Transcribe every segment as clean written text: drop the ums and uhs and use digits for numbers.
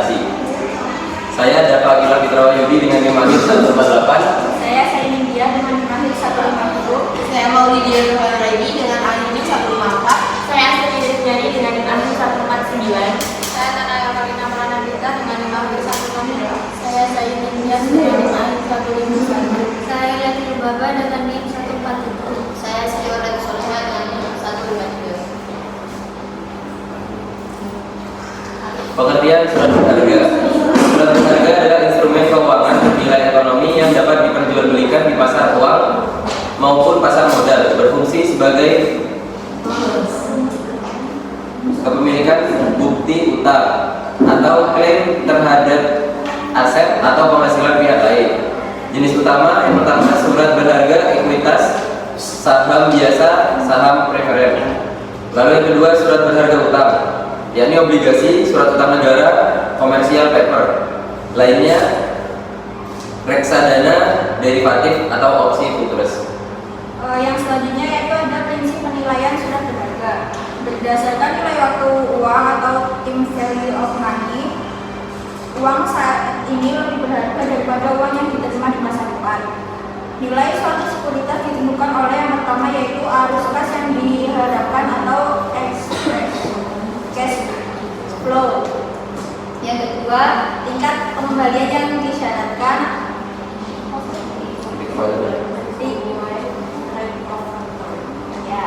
investasi. Saya Dava Gila Fitrawayudi dengan NIM 148. Saya Saini Dia dengan NIM 150. Saya Maulidia Nurhayati dengan NIM 154. Saya Astri Rizkyani dengan NIM 149. Saya Tanaya Karina Pranandita dengan NIM 162. Saya Saini Dia dengan NIM 151. Saya Yati Baba dengan NIM 147. Saya Siti Wardani Soleh dengan NIM 152. Pengertian surat berharga. Surat berharga adalah instrumen keuangan bernilai ekonomi yang dapat diperjualbelikan di pasar uang maupun pasar modal, berfungsi sebagai kepemilikan bukti utang atau klaim terhadap aset atau penghasilan pihak lain. Jenis utama yang pertama surat berharga ekuitas, saham biasa, saham preferen. Lalu yang kedua surat berharga utang, yakni obligasi, surat utang negara, komersial paper. Lainnya reksadana, derivatif atau opsi futuris. Yang selanjutnya yaitu ada prinsip penilaian surat berharga. Berdasarkan nilai waktu uang atau time value of money, uang saat ini lebih berharga daripada uang yang diterima di masa depan. Nilai suatu sekuritas ditentukan oleh yang pertama yaitu arus kas yang diharapkan atau cash flow. Yang kedua, tingkat pengembalian yang disyaratkan. Ya.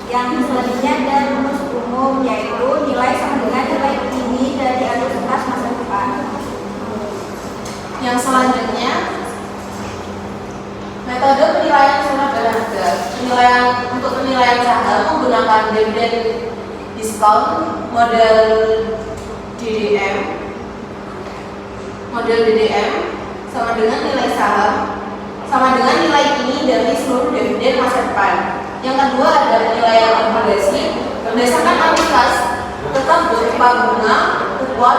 Yang selanjutnya ada rumus umum yaitu nilai sama dengan nilai ini dari arus kas masa depan. Yang selanjutnya metode penilaian surat berharga. Untuk penilaian saham menggunakan dividen diskon model DDM sama dengan nilai saham sama dengan nilai ini dari seluruh dividen masa depan. Yang kedua ada penilaian obligasi berdasarkan arus kas tetap berupa bunga, kupon,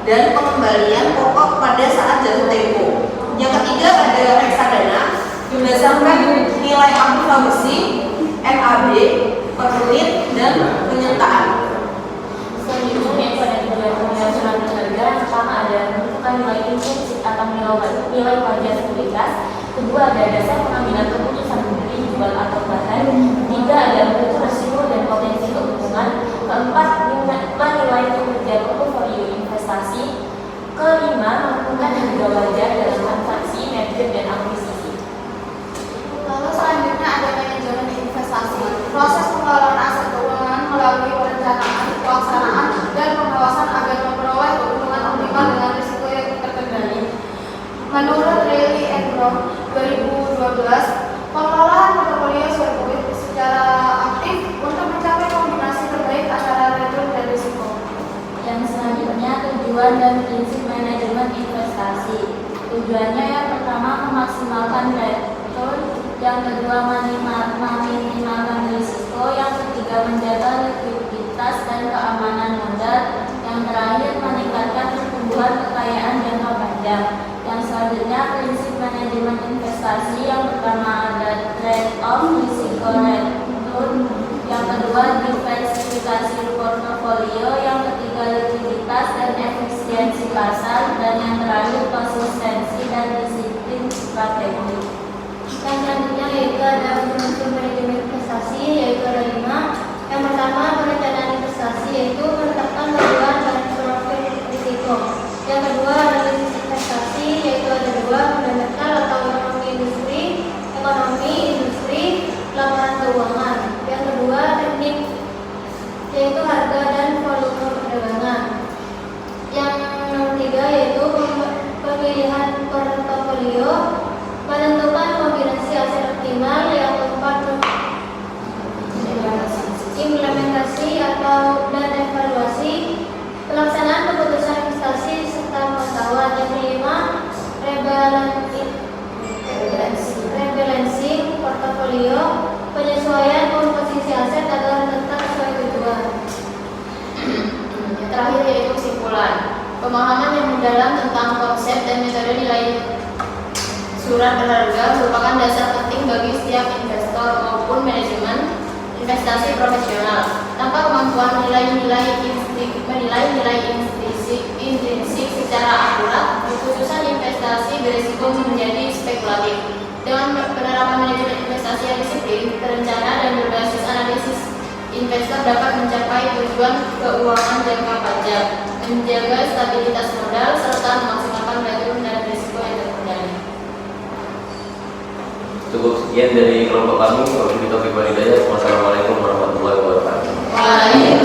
dan pengembalian pokok pada saat jatuh tempo. Yang ketiga ada reksadana berdasarkan nilai akumulasi, NAB, per unit, dan penyertaan. Selanjutnya yaitu ada tujuan penilaian surat berharga. Yang pertama ada menentukan nilai implisit atau nilai wajar sekuritas. Kedua ada dasar pengambilan keputusan membeli, jual atau bahkan. Ketiga ada menentukan resiko dan potensi keuntungan. Keempat menilai kinerja portofolio investasi. Kelima menentukan harga wajar dalam transaksi, merger dan akuisisi. Lalu selanjutnya ada manajemen investasi. Proses pengelolaan aset keuangan melalui perencanaan, pelaksanaan, dan pengawasan agar memperoleh keuntungan optimal dengan risiko yang terkendali. Menurut Reilly and Brown 2012, pengelolaan portofolio sirkuit secara aktif untuk mencapai kombinasi terbaik antara return dan risiko. Yang selanjutnya tujuan dan prinsip manajemen investasi. Tujuannya yang pertama memaksimalkan return, yang kedua meminimalkan risiko, yang ketiga menjaga likuiditas dan keamanan modal, yang terakhir meningkatkan pertumbuhan kekayaan jangka panjang. Yang selanjutnya prinsip manajemen investasi, yang pertama ada trade off risiko return, yang kedua diversifikasi portofolio, yang ketiga likuiditas dan efisiensi pasar, dan yang terakhir konsistensi dan disiplin strategi. Yang selanjutnya yaitu ada prinsip manajemen investasi, yaitu ada 5. Yang pertama perencanaan investasi, yaitu menetapkan tujuan dan profil risiko. Yang kedua analisis investasi, yaitu ada 2, fundamental atau ekonomi industri, laporan keuangan. Yang kedua teknik, yaitu harga dan volume perdagangan. Yang ketiga yaitu pemilihan portofolio, menentukan kombinasi aset optimal. Yang keempat implementasi atau dan evaluasi, pelaksanaan keputusan investasi serta pengetahuan. Yang kelima rebalancing portofolio, penyesuaian komposisi aset agar tetap sesuai tujuan. Yang terakhir yaitu kesimpulan. Pemahaman yang mendalam tentang konsep dan metode nilai surat berharga merupakan dasar penting bagi setiap investor maupun manajemen investasi profesional. Tanpa kemampuan menilai nilai intrinsik disiplin, terencana, dan berbasis analisis, investor dapat mencapai tujuan keuangan jangka panjang, menjaga stabilitas modal, serta memaksimalkan return dan risiko yang terkendali. Cukup sekian dari kelompok kami. Wabillahi taufiq wal hidayah. Wassalamualaikum warahmatullahi wabarakatuh. Waalaikumsalam.